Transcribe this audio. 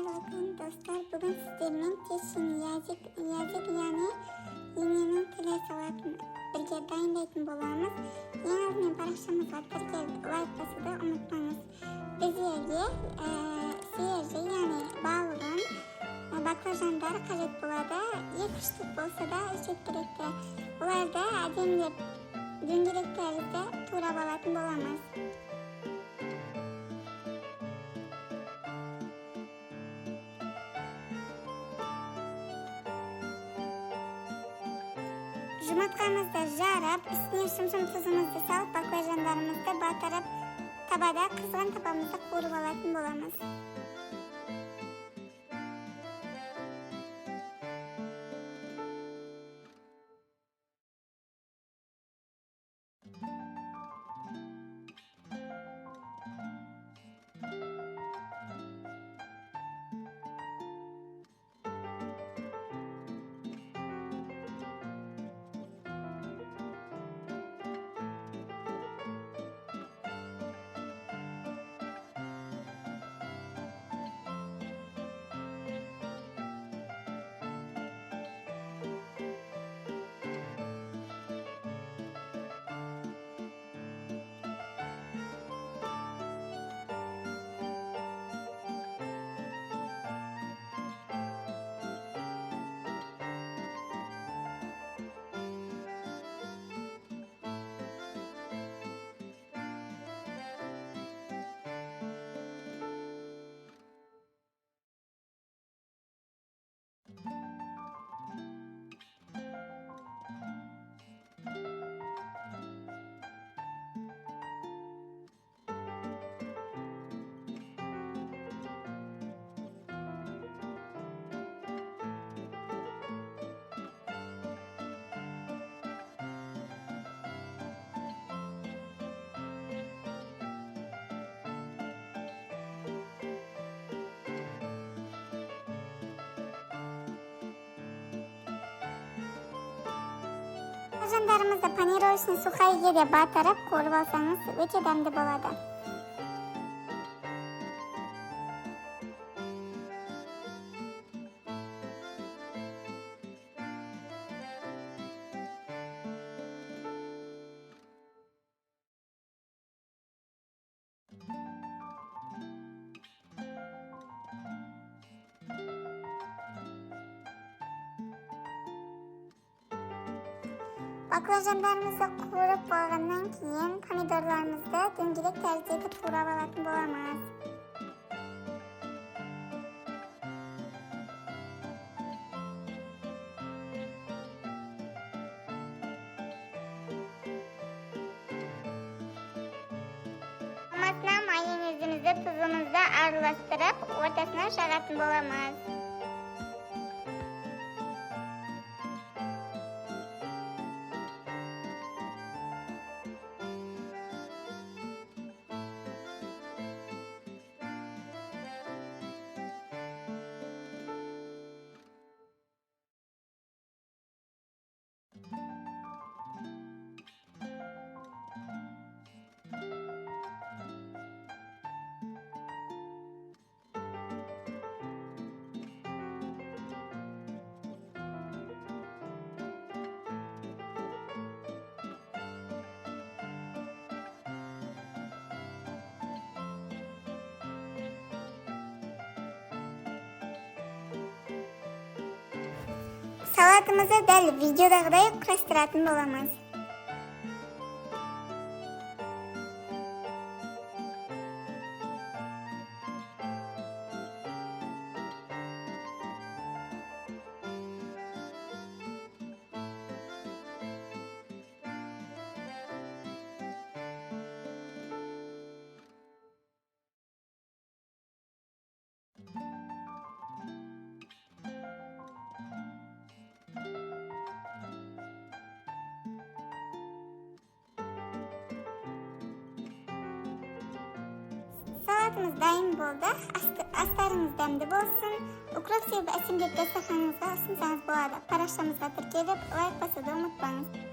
Қайырлы күн, достар. Бүгін сіздермен тесшін язик яғни ененің тілі сауатын бірге дайындайтын боламыз. Ең алдымен парақшамызға тіркеліп лайк басуды ұмытпаңыз. Бізге свежий яғни балғын баклажандар қажет болады. 2 штук болса да жеткілікті. Оларды әдемілеп дөңгелек тәрізді турап алатын боламыз. Жұмыртқамызды жарып, үстіне шым-шым тұзымызды салып, баклажандарымызды батырып, табада қызған табамызды қуырып алатын боламыз. Баклажандарымызды панировочный сухарийге де батырып қуырып алсаңыз өте дәмді болады. Баклажандарымызды қуырып болғаннан кейін помидорларымызды дөңгелек тәріздегі турап алатын боламыз. Масына майонезімізді, тұзымызды араластырып, ортасына жағатын боламыз. Салатымызды дәл видеодағыдай құрастыратын боламыз. Салатымыз дайын болды. Астарыңыз дәмді болсын. Укроп себіп әсемдеп дастарханыңызға ұсынсаңыз болады. Парақшамызға тіркеліп лайк басуды ұмытпаңыз.